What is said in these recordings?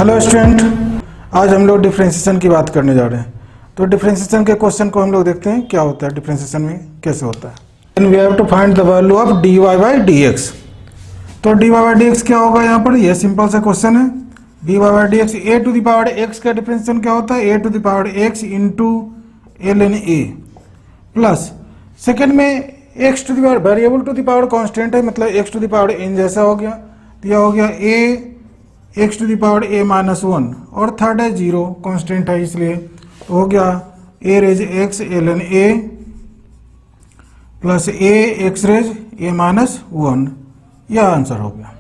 Hello student, आज हम लोग डिफरेंशिएशन की बात करने जा रहे हैं। तो डिफरेंशिएशन के क्वेश्चन को हम लोग देखते हैं क्या होता है, डिफरेंशिएशन में कैसे होता है। And we have to find the value of dy by dx। तो dy बाई dx क्या होगा यहाँ पर, यह सिंपल सा क्वेश्चन है। dy by dx a to the power x का डिफरेंशिएशन क्या होता है, a to the power x into ln a plus second में x to the power variable to the power constant है, मतलब x to the power n जैसा हो गया। तो यह हो गया a x to the power a minus 1 और थर्ड है 0, कांस्टेंट है इसलिए तो हो गया a raise x ln a plus a x raise a minus 1। यह आंसर हो गया।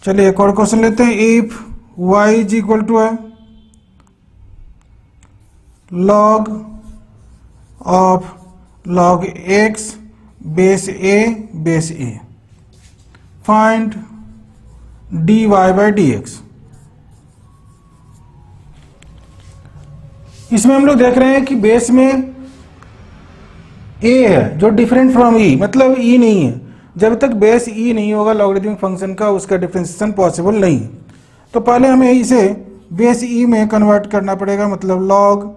चलिए एक और क्वेश्चन लेते हैं। If y is equal to है log of log x base a find dy by dx। इसमें हम लोग देख रहे हैं कि बेस में a है जो डिफरेंट फ्रॉम e, मतलब e नहीं है। जब तक बेस e नहीं होगा लॉगरिथमिक फंक्शन का, उसका डिफरेंशिएशन पॉसिबल नहीं। तो पहले हमें इसे बेस e में कन्वर्ट करना पड़ेगा, मतलब log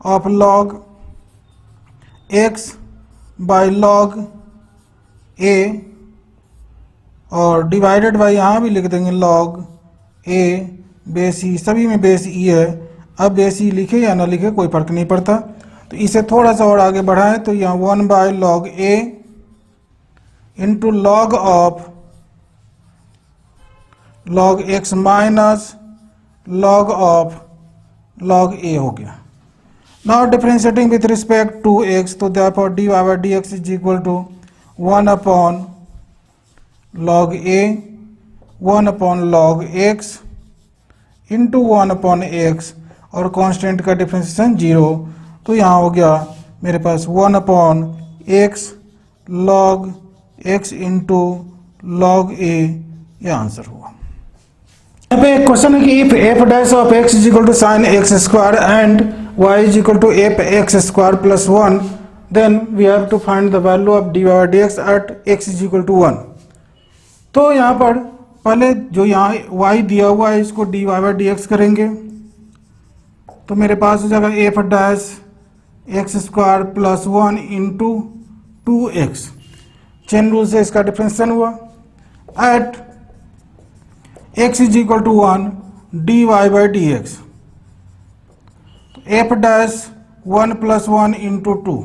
of log x by log a और डिवाइडेड बाई यहाँ भी लिख देंगे log a बेस ई, सभी में बेस ई है। अब बेस ई लिखे या ना लिखे कोई फर्क नहीं पड़ता। तो इसे थोड़ा सा और आगे बढ़ाएं तो यहाँ 1 by log a into log of log x minus log of log a हो गया। Now differentiating with respect to x, तो therefore dy by dx is equal to 1 upon log a 1 upon log x into 1 upon x और constant का differentiation 0। तो यहाँ हो गया मेरे पास 1 upon x log x into log a, यह आंसर हुआ। यहाँ पे एक क्वेश्चन है कि if f dash of x is equal to sine x square and y is equal to f x square plus 1, then we have to find the value of dy by dx at x is equal to 1। तो यहाँ पर पहले जो यहाँ y दिया हुआ है इसको dy बाई dx करेंगे, तो मेरे पास हो जाएगा f dash x square plus 1 into 2x। Chain rule से इसका डिफरेंशिएशन हुआ। At x is equal to 1 dy by dx, तो f dash 1 plus 1 into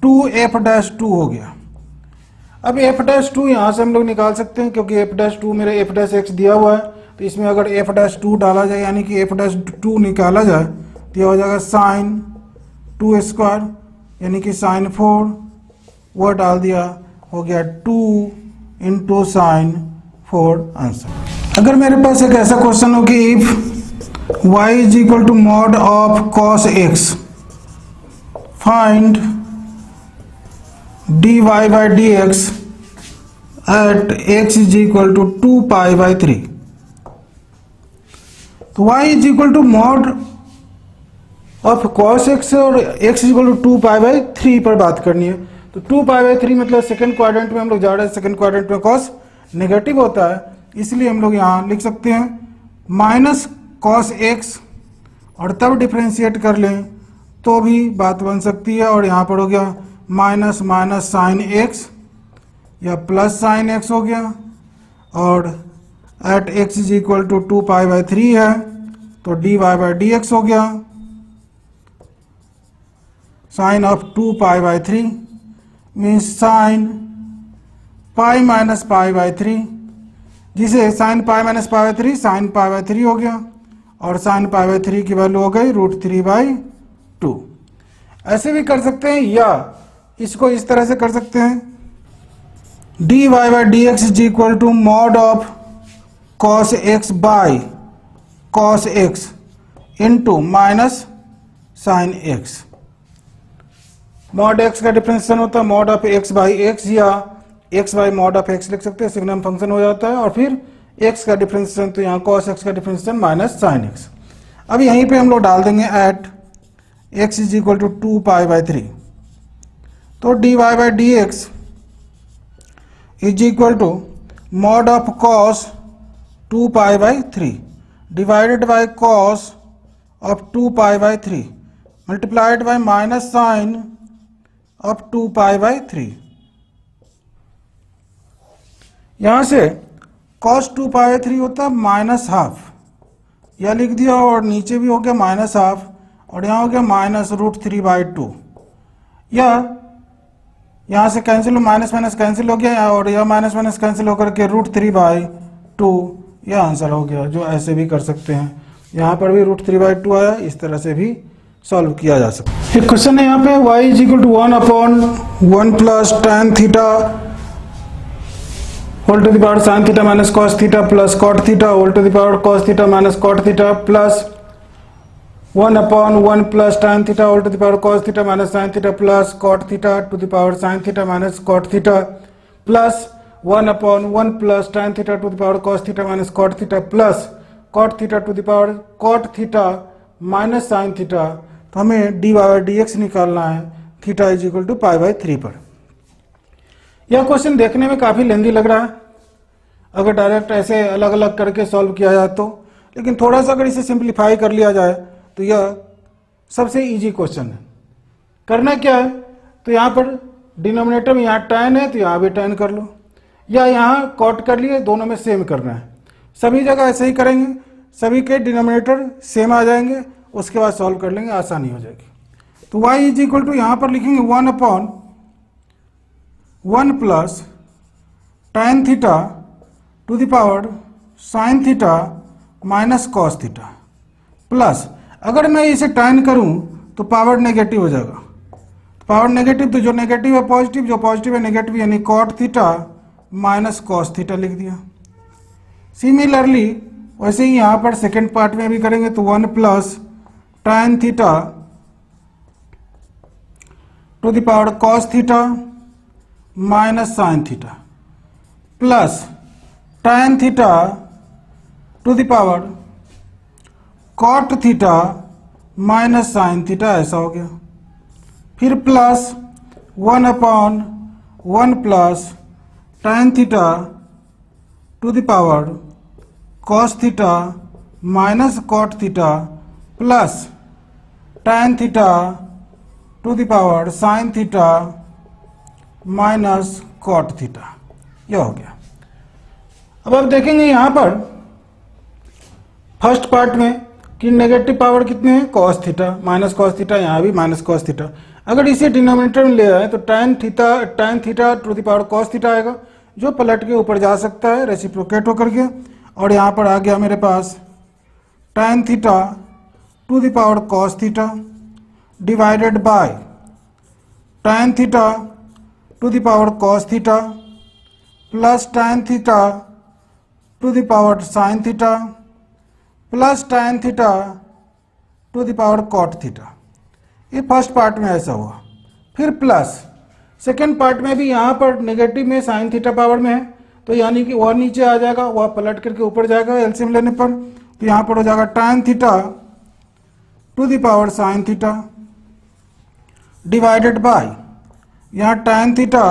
2 f dash 2 हो गया। अब एफ डैश 2 यहाँ से हम लोग निकाल सकते हैं, क्योंकि एफ डैश 2 मेरे एफ डैश एक्स दिया हुआ है। तो इसमें अगर एफ डैश 2 डाला जाए यानी कि एफ डैश 2 निकाला जाए तो यह हो जाएगा साइन 2 स्क्वायर यानी कि साइन 4, वह डाल दिया, हो गया 2 इंटू साइन 4 आंसर। अगर मेरे पास एक ऐसा क्वेश्चन हो कि if y is equal to mod of cos x find dy by dx at x is equal to 2 pi by 3। तो y is equal to mod of cos x और x is equal to 2 pi by 3 पर बात करनी है। तो 2 pi by 3 मतलब second quadrant में हम लोग जा रहे हैं, सेकंड क्वाड्रेंट में कॉस नेगेटिव होता है, इसलिए हम लोग यहाँ लिख सकते हैं माइनस कॉस x और तब डिफ्रेंशिएट कर लें तो भी बात बन सकती है। और यहाँ पर हो गया माइनस माइनस साइन x या प्लस साइन x हो गया, और at x is equal to 2 pi by 3 है तो dy बाई dx हो गया sine of 2 pi by 3 means sine pi minus pi by 3, जिसे sine pi minus pi by 3 sine pi by 3 हो गया, और साइन पाई बाई 3 की value हो गई √3/2। ऐसे भी कर सकते हैं या इसको इस तरह से कर सकते हैं, dy by dx is equal to mod of cos x by cos x into minus sine x। Mod x का डिफरेंशिएशन होता है mod of x by x, या x by mod of x लिख सकते हैं, सिग्नम फंक्शन हो जाता है। और फिर x का डिफरेंशिएशन, तो यहाँ कॉस x का डिफरेंशिएशन माइनस साइन x। अब यहीं पे हम लोग डाल देंगे at x is equal to 2 pi by 3। तो dy by dx is equal to mod of cos 2 pi by 3। Divided by cos of 2 pi by 3 multiplied by minus sine of 2 pi by 3। यहां से cos 2 pi by 3 होता है minus half, यह लिख दिया, और नीचे भी हो गया माइनस हाफ, और यहाँ हो गया माइनस रूट 3 बाई 2। यह यहाँ से कैंसिल, माइनस माइनस कैंसिल हो गया, और यह माइनस माइनस कैंसिल होकर के रूट 3 बाई 2 यह आंसर हो गया, जो ऐसे भी कर सकते हैं। यहाँ पर भी रूट 3 बाई 2 आया, इस तरह से भी सॉल्व किया जा सकता है। एक क्वेश्चन है यहाँ पे y is equal to 1/1 plus tan theta whole to the power sin theta minus cos theta plus cot theta whole to the power cos theta minus cot theta plus 1/1 plus tan theta whole to the power cos theta minus sin theta plus cot theta to the power sin theta minus cot theta plus 1/1 plus tan theta to the power cos theta minus cot theta plus cot theta to the power cot theta minus sin theta. तो हमें dy by dx निकालना है theta is equal to pi by 3 पर। यह question देखने में काफ़ी लेंदी लग रहा है अगर डायरेक्ट ऐसे अलग अलग करके सॉल्व किया जाए तो, लेकिन थोड़ा सा अगर इसे सिंप्लीफाई कर लिया जाए तो यह सबसे इजी क्वेश्चन है। करना क्या है, तो यहाँ पर डिनोमिनेटर में यहाँ tan है तो यहाँ भी tan कर लो, या यहाँ कॉट कर लिए, दोनों में सेम करना है। सभी जगह ऐसे ही करेंगे, सभी के डिनोमिनेटर सेम आ जाएंगे, उसके बाद सॉल्व कर लेंगे, आसानी हो जाएगी। तो y इज इक्वल टू यहाँ पर लिखेंगे 1/1 plus tan theta to the power sin theta minus cos theta plus, अगर मैं इसे tan करूं तो पावर नेगेटिव हो जाएगा, पावर नेगेटिव तो जो नेगेटिव है पॉजिटिव, जो पॉजिटिव है नेगेटिव, यानी cot theta minus cos theta लिख दिया। सिमिलरली वैसे ही यहाँ पर सेकेंड पार्ट में भी करेंगे, तो 1 plus tan theta to the power cos theta minus sin theta plus tan theta to the power cot theta minus sin theta, ऐसा हो गया। फिर plus 1/1 plus tan theta to the power cos theta minus cot theta plus tan theta to the power sin theta minus cot theta, यह हो गया। अब आप देखेंगे यहाँ पर फर्स्ट पार्ट में कि नेगेटिव पावर कितने हैं, cos theta minus cos theta, यहाँ भी माइनस cos थीटा। अगर इसे डिनोमिनेटर में ले आए तो tan theta to the power cos theta आएगा, जो पलट के ऊपर जा सकता है रेसिप्रोकेट होकर के, और यहाँ पर आ गया मेरे पास tan theta to the power cos theta divided by tan theta to the power cos theta plus tan theta to the power sin theta plus tan theta to the power cot theta. ये first part में ऐसा हुआ। फिर plus second part में भी यहाँ पर negative में sin थीटा पावर में है, तो यानी कि वह नीचे आ जाएगा, वह पलट करके ऊपर जाएगा एलसीएम लेने पर, तो यहाँ पर हो जाएगा tan theta to the power sin theta divided bye यहाँ tan theta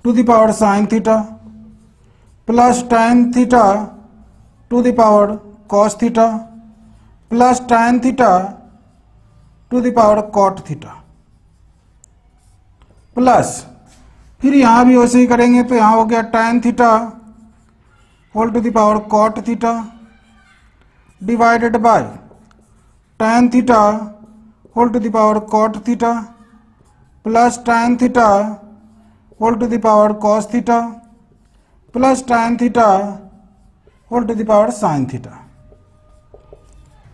to the power sin theta plus tan theta to the power cos theta plus tan theta to the power cot theta plus, फिर यहाँ भी वैसे ही करेंगे, तो यहाँ हो गया tan theta whole to the power cot theta divided by tan theta whole to the power cot theta plus tan theta whole to the power cos theta plus tan theta whole to the power sin theta.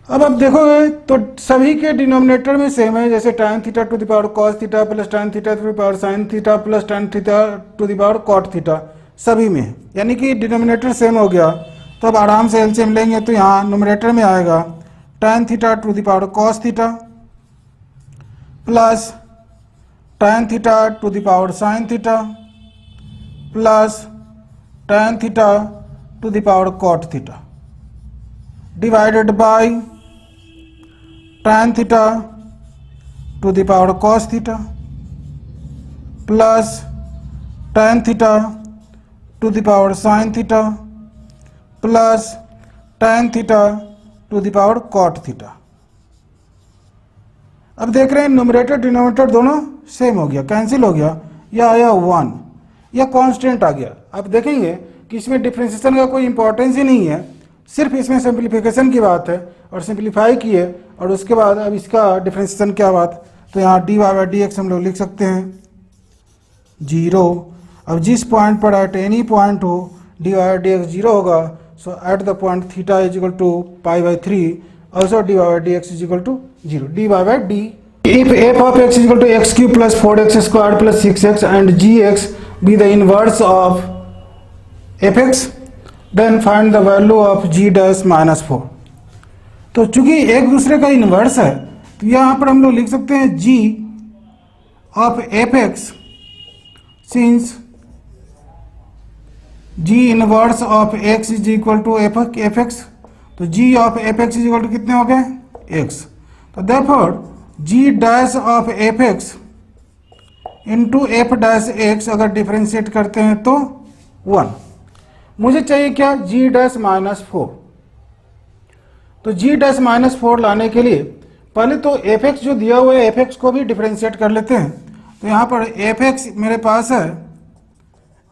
अब आप देखोगे तो सभी के denominator में same है, जैसे tan theta to the power cos theta plus tan theta to the power sin theta plus tan theta to the power cot theta, सभी में यानी कि डिनोमिनेटर सेम हो गया। तो अब आराम से एलसीएम लेंगे, तो यहाँ नोमिनेटर में आएगा tan theta to the power cos theta plus tan theta to the power sin theta plus tan theta to the power cot theta divided by tan theta to the power cos theta plus tan theta to the power sin theta plus tan theta to the power cot theta. अब देख रहे हैं numerator denominator दोनों same हो गया, cancel हो गया, यह आया 1, यह कांस्टेंट आ गया। अब देखेंगे कि इसमें डिफ्रेंसिएशन का कोई इंपॉर्टेंस ही नहीं है, सिर्फ इसमें सिंप्लीफिकेशन की बात है और सिंप्लीफाई किए और उसके बाद अब इसका डिफ्रेंसिएशन क्या बात, तो यहाँ dy बाई डी एक्स हम लोग लिख सकते हैं 0। अब जिस पॉइंट पर एट एनी पॉइंट हो dy बाई डी एक्स 0 होगा, so at the point theta is equal to pi by 3 also dy by dx is equal to 0, dy by d if f of x is equal to x cube plus 4x squared plus 6x and gx be the inverse of fx then find the value of g dash minus 4। तो चूंकि एक दूसरे का inverse है तो यहाँ पर हम लोग लिख सकते हैं g of fx since g inverse of x is equal to fx, तो g of f x is equal to कितने हो गए x, तो therefore g dash of f x into f dash x अगर डिफरेंशिएट करते हैं तो 1। मुझे चाहिए क्या, g डैश माइनस 4। तो g डैश माइनस 4 लाने के लिए पहले तो एफ एक्स जो दिया हुआ है एफ एक्स को भी डिफरेंशिएट कर लेते हैं। तो यहाँ पर एफ एक्स मेरे पास है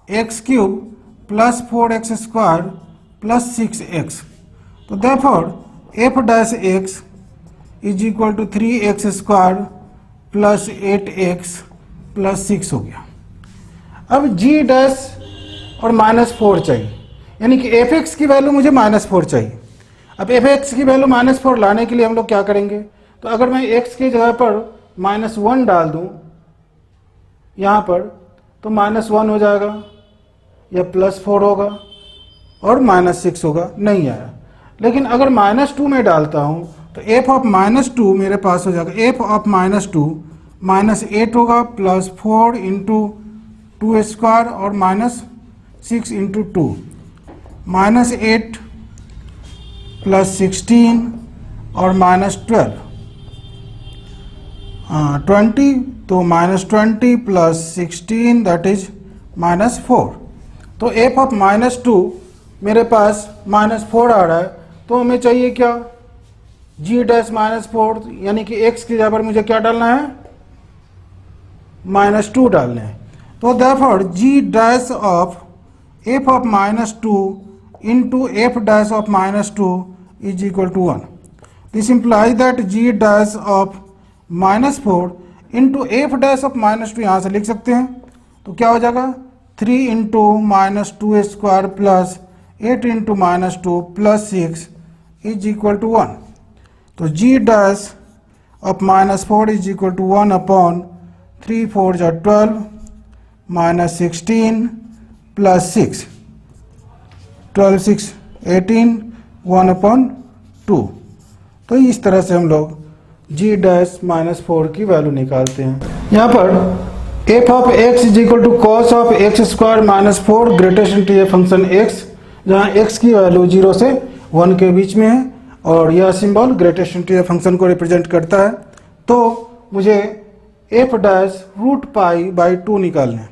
x cube plus 4x square plus 6x, तो therefore f dash x is equal to 3x square plus 8x plus 6 हो गया। अब g डैश और माइनस 4 चाहिए, यानी कि एफ एक्स की वैल्यू मुझे माइनस 4 चाहिए। अब एफ एक्स की वैल्यू माइनस 4 लाने के लिए हम लोग क्या करेंगे, तो अगर मैं x की जगह पर माइनस 1 डाल दूं यहाँ पर, तो माइनस 1 हो जाएगा या प्लस 4 होगा और माइनस 6 होगा, नहीं आया। लेकिन अगर माइनस 2 में डालता हूं तो एफ ऑफ माइनस 2 मेरे पास हो जाएगा, एफ ऑफ माइनस 2 माइनस 8 होगा प्लस 4 इंटू 2 स्क्वायर और माइनस 6 इंटू 2, माइनस 8 प्लस 16 और माइनस 12 20, तो minus 20 plus 16 that is minus 4। तो एफ ऑफ माइनस 2 मेरे पास माइनस 4 आ रहा है, तो हमें चाहिए क्या, g डैश माइनस 4, यानी कि x की जगह पर मुझे क्या डालना है, माइनस 2 डालना है। तो therefore g dash of f of minus 2 into f dash of minus 2 is equal to 1। This implies that g dash of minus 4 into f dash of minus 2 यहाँ से लिख सकते हैं, तो क्या हो जाएगा 3 into minus 2 square plus 8 into minus 2 plus 6 is equal to 1। तो g dash of minus 4 is equal to 1 upon 3 4 जा 12 माइनस 16 प्लस 6, 12 6 18 1 अपॉन 2। तो इस तरह से हम लोग g डैश माइनस 4 की वैल्यू निकालते हैं। यहाँ पर f of x is equal to cos of x square minus 4 greatest into a function x, जहाँ x की वैल्यू 0 से 1 के बीच में है और यह symbol greatest into a function को रिप्रेजेंट करता है। तो मुझे f dash root pi by 2 निकालना है,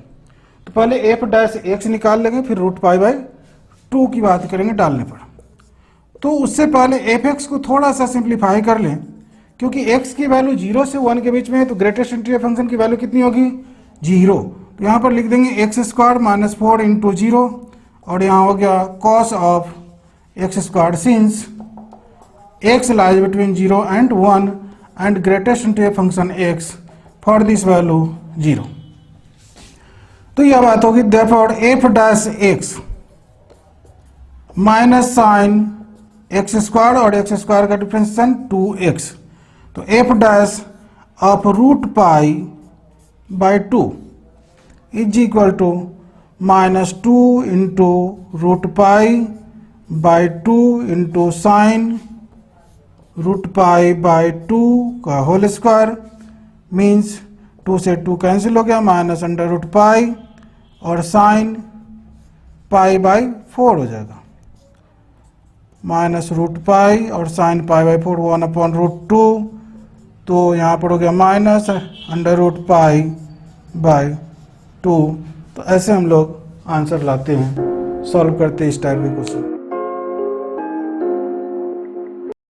तो पहले एफ डैश एक्स निकाल लेंगे, फिर रूट पाई बाई 2 की बात करेंगे डालने पर। तो उससे पहले एफ एक्स को थोड़ा सा सिंप्लीफाई कर लें, क्योंकि x की वैल्यू 0 से 1 के बीच में है, तो ग्रेटेस्ट इंटू ए फंक्शन की वैल्यू कितनी होगी, 0। तो यहाँ पर लिख देंगे एक्स स्क्वायर माइनस 4 इंटू 0 और यहाँ हो गया cos of x square since x lies between 0 and 1 and greatest into a function x for this value 0। तो यह बात होगी therefore f dash x minus sine x square और एक्स स्क्वायर का डिफरेंशिएशन 2x, तो f dash of root pi by 2 is equal to minus 2 into root pi by 2 into sine root pi by 2 का whole square, means 2 से 2 cancel हो गया, minus under root pi और sine pi by 4 हो जाएगा, minus root pi और sine pi by 4 1 upon root 2, तो यहाँ पर हो गया minus under root pi by 2। तो ऐसे हम लोग आंसर लाते हैं, सॉल्व करते हैं इस टाइप के क्वेश्चन।